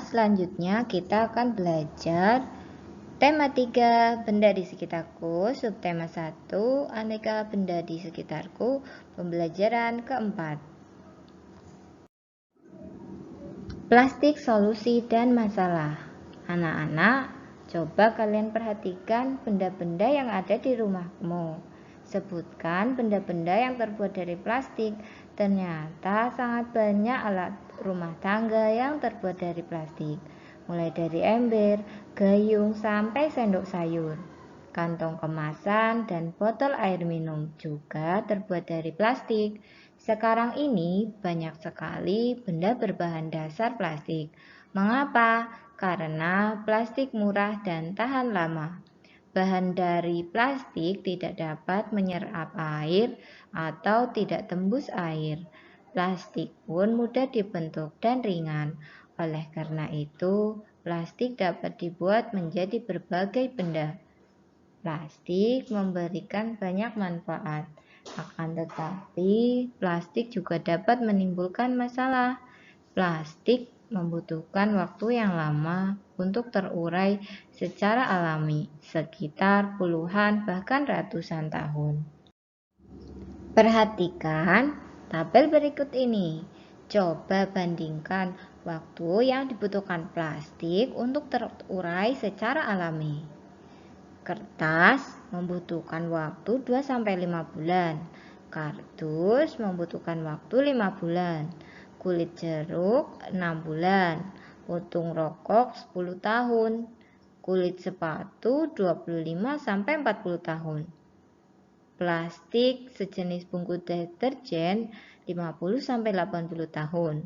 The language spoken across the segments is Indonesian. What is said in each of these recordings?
selanjutnya kita akan belajar tema 3, benda di sekitarku, subtema 1, aneka benda di sekitarku, pembelajaran keempat. Plastik, solusi, dan masalah. Anak-anak, coba kalian perhatikan benda-benda yang ada di rumahmu. Sebutkan benda-benda yang terbuat dari plastik. Ternyata sangat banyak alat rumah tangga yang terbuat dari plastik. Mulai dari ember, gayung, sampai sendok sayur. Kantong kemasan dan botol air minum juga terbuat dari plastik. Sekarang ini banyak sekali benda berbahan dasar plastik. Mengapa? Karena plastik murah dan tahan lama. Bahan dari plastik tidak dapat menyerap air atau tidak tembus air. Plastik pun mudah dibentuk dan ringan. Oleh karena itu, plastik dapat dibuat menjadi berbagai benda. Plastik memberikan banyak manfaat, akan tetapi plastik juga dapat menimbulkan masalah. Plastik membutuhkan waktu yang lama untuk terurai secara alami, sekitar puluhan bahkan ratusan tahun. Perhatikan tabel berikut ini. Coba bandingkan waktu yang dibutuhkan plastik untuk terurai secara alami. Kertas membutuhkan waktu 2-5 bulan. Kardus membutuhkan waktu 5 bulan. Kulit jeruk 6 bulan. Puntung rokok 10 tahun. Kulit sepatu 25-40 tahun. Plastik sejenis bungkus deterjen 50-80 tahun.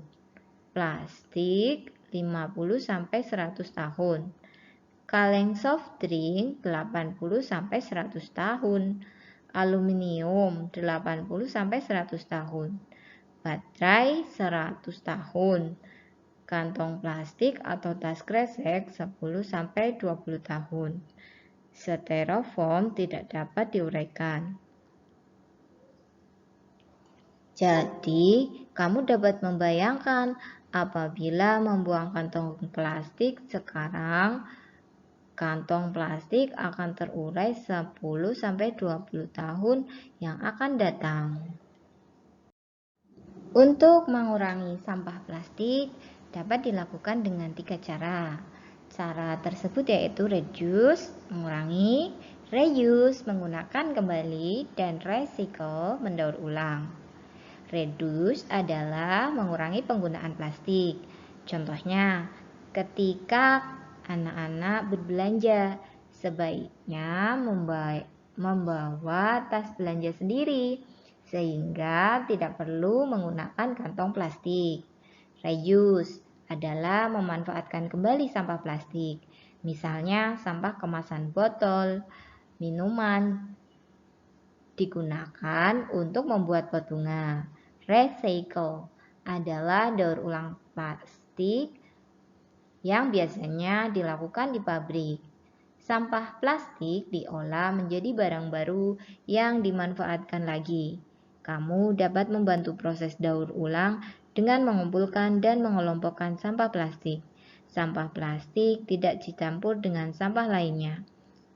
Plastik 50-100 tahun. Kaleng soft drink 80-100 tahun. Aluminium 80-100 tahun. Baterai 100 tahun. Kantong plastik atau tas kresek 10-20 tahun. Styrofoam tidak dapat diuraikan. Jadi, kamu dapat membayangkan apabila membuang kantong plastik sekarang, kantong plastik akan terurai 10-20 tahun yang akan datang. Untuk mengurangi sampah plastik dapat dilakukan dengan 3 cara. Cara tersebut yaitu reduce, mengurangi, reuse, menggunakan kembali, dan recycle, mendaur ulang. Reduce adalah mengurangi penggunaan plastik. Contohnya, ketika anak-anak berbelanja, sebaiknya membawa tas belanja sendiri, sehingga tidak perlu menggunakan kantong plastik. Reuse adalah memanfaatkan kembali sampah plastik, misalnya sampah kemasan botol, minuman, digunakan untuk membuat pot bunga. Recycle adalah daur ulang plastik yang biasanya dilakukan di pabrik. Sampah plastik diolah menjadi barang baru yang dimanfaatkan lagi. Kamu dapat membantu proses daur ulang dengan mengumpulkan dan mengelompokkan sampah plastik. Sampah plastik tidak dicampur dengan sampah lainnya.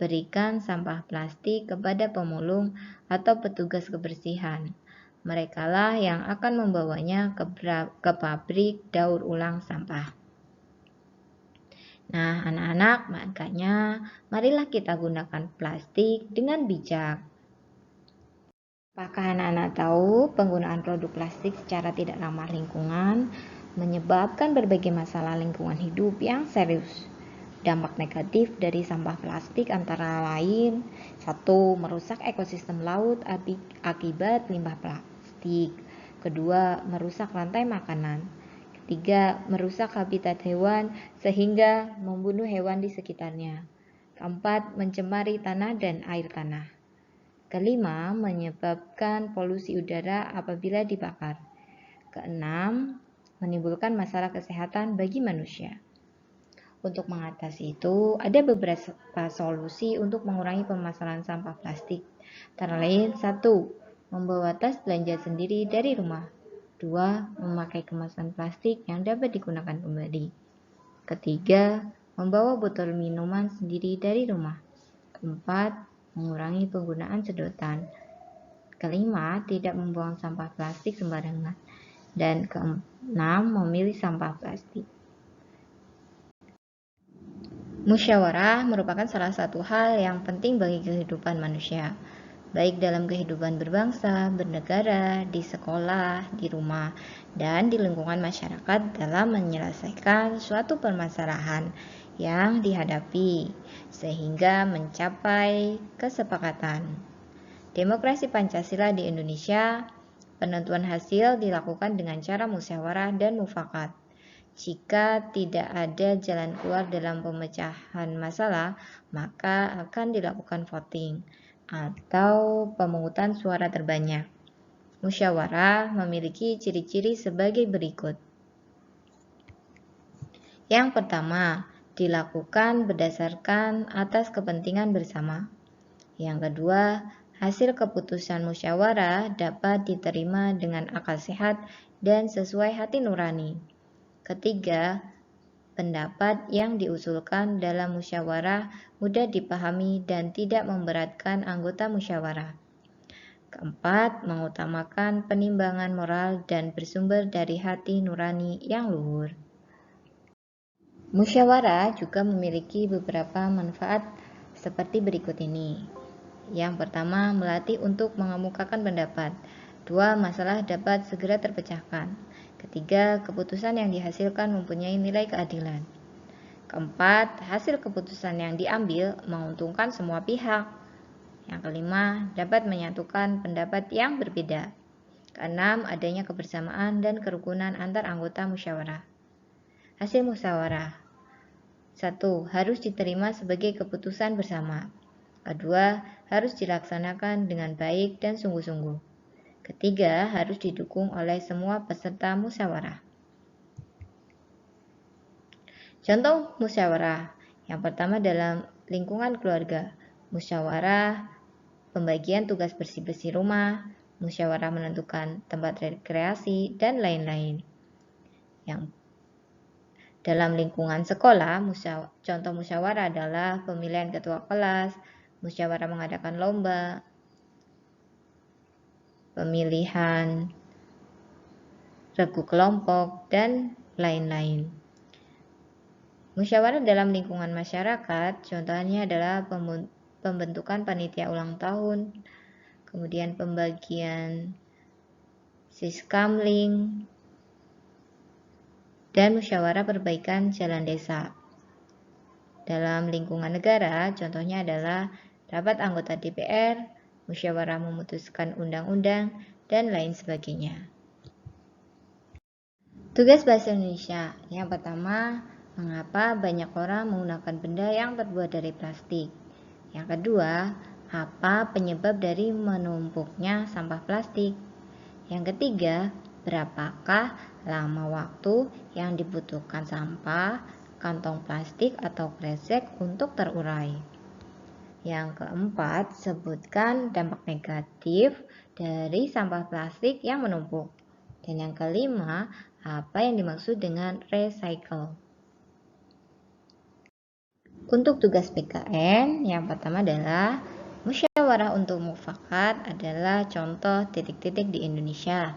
Berikan sampah plastik kepada pemulung atau petugas kebersihan. Merekalah yang akan membawanya ke pabrik daur ulang sampah. Nah, anak-anak, makanya marilah kita gunakan plastik dengan bijak. Apakah anak-anak tahu penggunaan produk plastik secara tidak ramah lingkungan menyebabkan berbagai masalah lingkungan hidup yang serius? Dampak negatif dari sampah plastik antara lain: 1. Merusak ekosistem laut akibat limbah plastik. 2. Merusak rantai makanan. 3. Merusak habitat hewan sehingga membunuh hewan di sekitarnya. 4. Mencemari tanah dan air tanah. 5. Menyebabkan polusi udara apabila dibakar. 6. Menimbulkan masalah kesehatan bagi manusia. Untuk mengatasi itu, ada beberapa solusi untuk mengurangi permasalahan sampah plastik. Antara lain: 1. Membawa tas belanja sendiri dari rumah. 2. Memakai kemasan plastik yang dapat digunakan kembali. Ketiga, membawa botol minuman sendiri dari rumah. Keempat, mengurangi penggunaan sedotan. Kelima, tidak membuang sampah plastik sembarangan. Dan keenam, memilih sampah plastik. Musyawarah merupakan salah satu hal yang penting bagi kehidupan manusia, baik dalam kehidupan berbangsa, bernegara, di sekolah, di rumah, dan di lingkungan masyarakat dalam menyelesaikan suatu permasalahan yang dihadapi, sehingga mencapai kesepakatan. Demokrasi Pancasila di Indonesia, penentuan hasil dilakukan dengan cara musyawarah dan mufakat. Jika tidak ada jalan keluar dalam pemecahan masalah, maka akan dilakukan voting atau pemungutan suara terbanyak. Musyawarah memiliki ciri-ciri sebagai berikut. Yang pertama, dilakukan berdasarkan atas kepentingan bersama. Yang kedua, hasil keputusan musyawarah dapat diterima dengan akal sehat dan sesuai hati nurani. Ketiga, pendapat yang diusulkan dalam musyawarah mudah dipahami dan tidak memberatkan anggota musyawarah. Keempat, mengutamakan penimbangan moral dan bersumber dari hati nurani yang luhur. Musyawarah juga memiliki beberapa manfaat seperti berikut ini. Yang pertama, melatih untuk mengemukakan pendapat. Dua, masalah dapat segera terpecahkan. Ketiga, keputusan yang dihasilkan mempunyai nilai keadilan. Keempat, hasil keputusan yang diambil menguntungkan semua pihak. Yang kelima, dapat menyatukan pendapat yang berbeda. Keenam, adanya kebersamaan dan kerukunan antar anggota musyawarah. Hasil musyawarah. 1. Harus diterima sebagai keputusan bersama. Kedua, harus dilaksanakan dengan baik dan sungguh-sungguh. Ketiga, harus didukung oleh semua peserta musyawarah. Contoh musyawarah. Yang pertama dalam lingkungan keluarga. Musyawarah pembagian tugas bersih-bersih rumah, musyawarah menentukan tempat rekreasi, dan lain-lain. Yang dalam lingkungan sekolah, contoh musyawarah adalah pemilihan ketua kelas, musyawarah mengadakan lomba, pemilihan regu kelompok, dan lain-lain. Musyawarah dalam lingkungan masyarakat, contohnya adalah pembentukan panitia ulang tahun, kemudian pembagian siskamling, dan musyawarah perbaikan jalan desa. Dalam lingkungan negara, contohnya adalah rapat anggota DPR, musyawarah memutuskan undang-undang, dan lain sebagainya. Tugas Bahasa Indonesia. Yang pertama, mengapa banyak orang menggunakan benda yang terbuat dari plastik? Yang kedua, apa penyebab dari menumpuknya sampah plastik? Yang ketiga, berapakah lama waktu yang dibutuhkan sampah, kantong plastik atau kresek untuk terurai? Yang keempat, sebutkan dampak negatif dari sampah plastik yang menumpuk. Dan yang kelima, apa yang dimaksud dengan recycle? Untuk tugas PKN, yang pertama adalah musyawarah untuk mufakat adalah contoh titik-titik di Indonesia.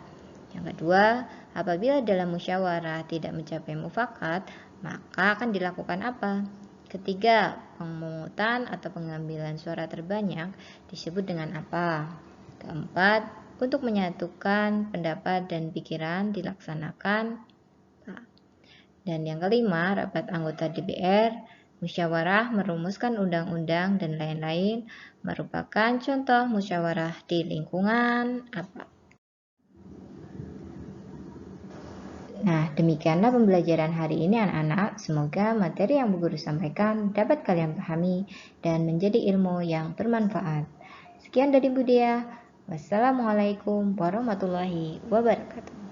Yang kedua, apabila dalam musyawarah tidak mencapai mufakat, maka akan dilakukan apa? Ketiga, pemungutan atau pengambilan suara terbanyak disebut dengan apa? Keempat, untuk menyatukan pendapat dan pikiran dilaksanakan. Dan yang kelima, rapat anggota DPR, musyawarah merumuskan undang-undang dan lain-lain merupakan contoh musyawarah di lingkungan apa? Nah, demikianlah pembelajaran hari ini anak-anak. Semoga materi yang Bu Guru sampaikan dapat kalian pahami dan menjadi ilmu yang bermanfaat. Sekian dari Bu Dea. Wassalamualaikum warahmatullahi wabarakatuh.